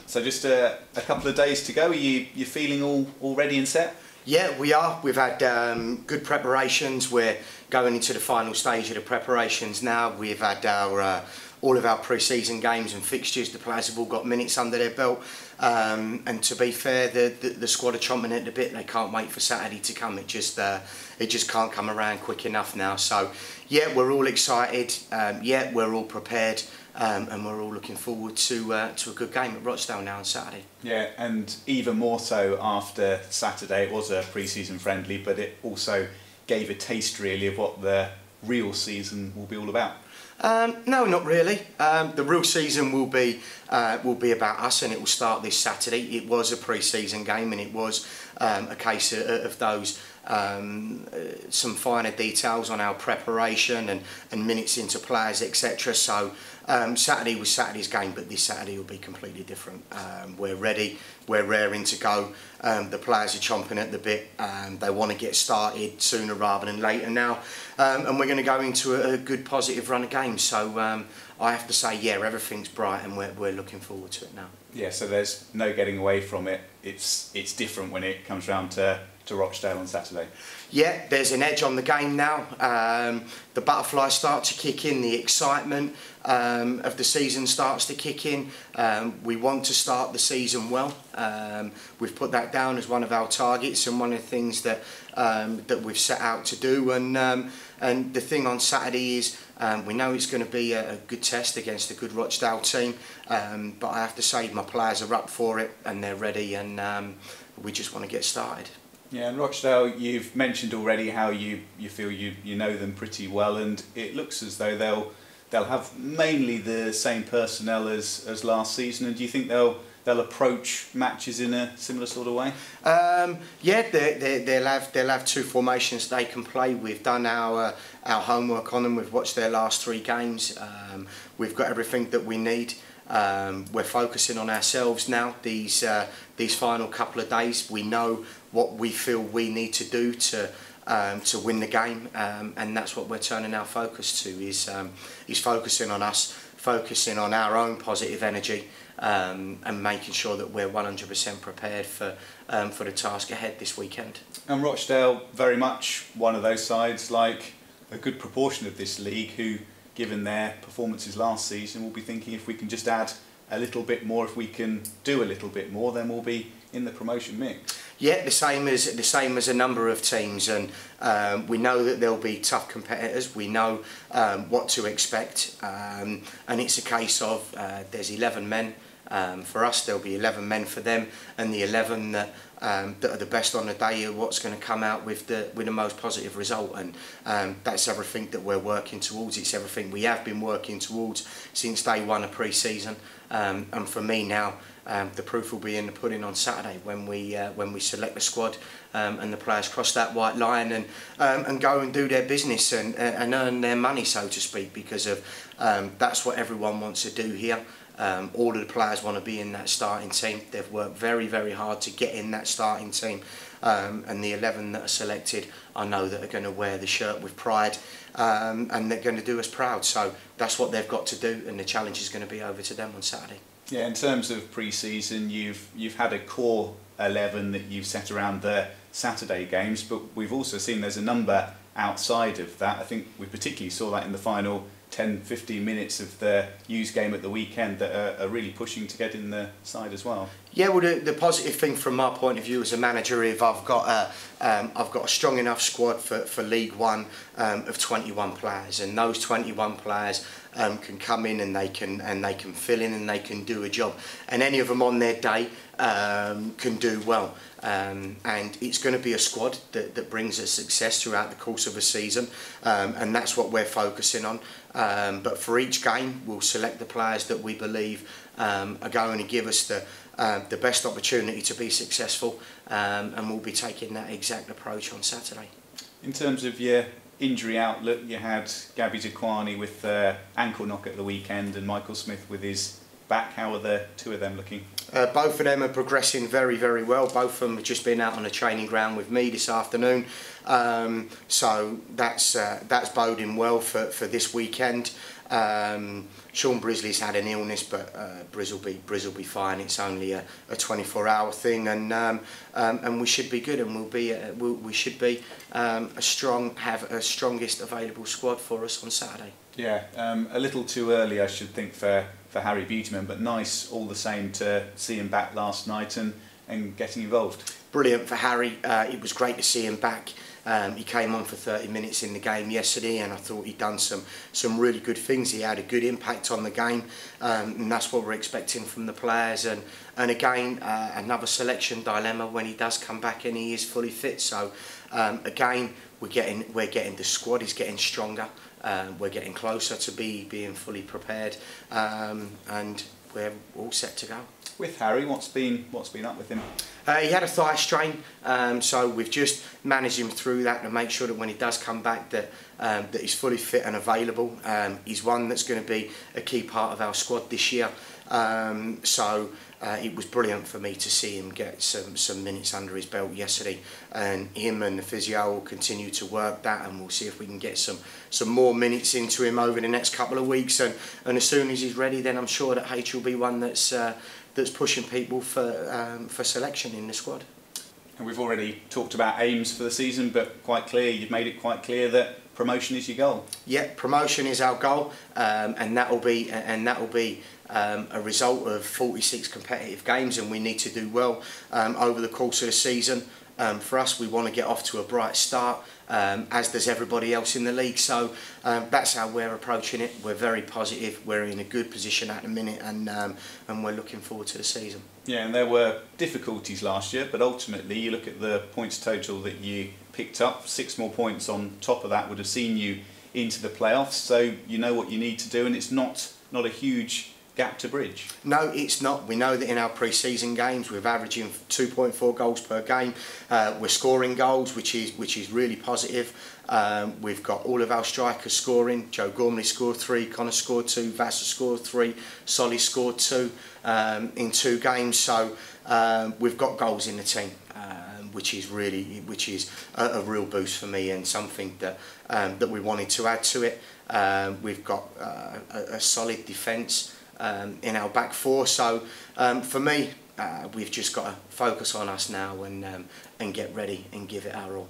So just a couple of days to go. Are you feeling all ready and set? Yeah, we are. We've had good preparations. We're going into the final stage of the preparations now. We've had our all of our pre-season games and fixtures. The players have all got minutes under their belt. And to be fair, the squad are chomping at the bit. They can't wait for Saturday to come. It just can't come around quick enough now. So yeah, we're all excited. Yeah, we're all prepared. And we're all looking forward to a good game at Rochdale now on Saturday. Yeah, and even more so after Saturday. It was a pre-season friendly, but it also gave a taste really of what the real season will be all about. No, not really. The real season will be about us, and it will start this Saturday. It was a pre-season game, and it was a case of those some finer details on our preparation and minutes into players, etc. So Saturday was Saturday's game, but this Saturday will be completely different. We're ready, we're raring to go. The players are chomping at the bit. They want to get started sooner rather than later now, and we're going to go into a good positive run of games. So I have to say, yeah, everything's bright, and we're looking forward to it now. Yeah, so there's no getting away from it. It's different when it comes round to Rochdale on Saturday. Yeah, there's an edge on the game now. The butterflies start to kick in, the excitement of the season starts to kick in. We want to start the season well. We've put that down as one of our targets and one of the things that we've set out to do. And the thing on Saturday is we know it's going to be a good test against a good Rochdale team. But I have to say my players are up for it and they're ready, and we just want to get started. Yeah, and Rochdale, you've mentioned already how you feel you know them pretty well, and it looks as though they'll have mainly the same personnel as last season. And do you think they'll approach matches in a similar sort of way? Yeah, they'll have two formations they can play. We've done our homework on them. We've watched their last 3 games. We've got everything that we need. We're focusing on ourselves now. These final couple of days, we know what we feel we need to do to win the game, and that's what we're turning our focus to. Is focusing on us, focusing on our own positive energy, and making sure that we're 100% prepared for the task ahead this weekend. And Rochdale, very much one of those sides, like a good proportion of this league, who, given their performances last season, will be thinking if we can just add a little bit more, if we can do a little bit more, then we'll be in the promotion mix. Yeah, the same as a number of teams, and we know that there'll be tough competitors. We know what to expect, and it's a case of there's 11 men. For us, there'll be 11 men for them, and the 11 that are the best on the day are what's going to come out with the most positive result, and that's everything that we're working towards. It's everything we have been working towards since day one of pre-season, and for me now, the proof will be in the pudding on Saturday when we select the squad and the players cross that white line and go and do their business and earn their money, so to speak, because of that's what everyone wants to do here. All of the players want to be in that starting team. They've worked very, very hard to get in that starting team, and the 11 that are selected, I know that are going to wear the shirt with pride, and they're going to do us proud. So that's what they've got to do, and the challenge is going to be over to them on Saturday. Yeah, in terms of pre-season, you've had a core 11 that you've set around the Saturday games, but we've also seen there's a number outside of that. I think we particularly saw that in the final 10-15 minutes of the U's game at the weekend that are really pushing to get in the side as well. Yeah, well, the positive thing from my point of view as a manager, if I've got a strong enough squad for League One of 21 players, and those 21 players can come in and they can fill in and they can do a job, and any of them on their day can do well. And it's going to be a squad that brings us success throughout the course of a season, and that's what we're focusing on. But for each game, we'll select the players that we believe are going to give us the best opportunity to be successful, and we'll be taking that exact approach on Saturday. In terms of your injury outlook, you had Gabby Zaquani with ankle knock at the weekend and Michael Smith with his back. How are the two of them looking? Both of them are progressing very, very well. Both of them have just been out on a training ground with me this afternoon, so that's boding well for this weekend. Sean Brisley's had an illness, but Briz will be fine. It's only a 24-hour thing, and we should be good, and we should be have a strongest available squad for us on Saturday. Yeah, a little too early, I should think, for Harry Beautyman, but nice all the same to see him back last night and getting involved. Brilliant for Harry. It was great to see him back. He came on for 30 minutes in the game yesterday, and I thought he'd done some really good things. He had a good impact on the game, and that's what we're expecting from the players. And again, another selection dilemma when he does come back and he is fully fit. So again, we're getting the squad is getting stronger. We're getting closer to being fully prepared, and we're all set to go. With Harry, what's been up with him? He had a thigh strain, so we've just managed him through that to make sure that when he does come back that he's fully fit and available. He's one that's going to be a key part of our squad this year. So it was brilliant for me to see him get some minutes under his belt yesterday, and him and the physio will continue to work that, and we'll see if we can get some more minutes into him over the next couple of weeks. And as soon as he's ready, then I'm sure that H will be one that's pushing people for selection in the squad. And we've already talked about aims for the season, but you've made it quite clear that promotion is your goal. Yeah, promotion is our goal, and that will be a result of 46 competitive games, and we need to do well over the course of the season. For us, we want to get off to a bright start, as does everybody else in the league. So that's how we're approaching it. We're very positive. We're in a good position at the minute, and we're looking forward to the season. Yeah, and there were difficulties last year, but ultimately you look at the points total that you picked up. 6 more points on top of that would have seen you into the playoffs. So you know what you need to do, and it's not a huge gap to bridge. No, it's not. We know that in our pre-season games we're averaging 2.4 goals per game. We're scoring goals, which is really positive. We've got all of our strikers scoring. Joe Gormley scored 3, Connor scored 2, Vassar scored 3, Solly scored 2 in 2 games. So we've got goals in the team, which is a real boost for me, and something that we wanted to add to it. We've got a solid defence in our back 4. So for me, we've just got to focus on us now and get ready and give it our all.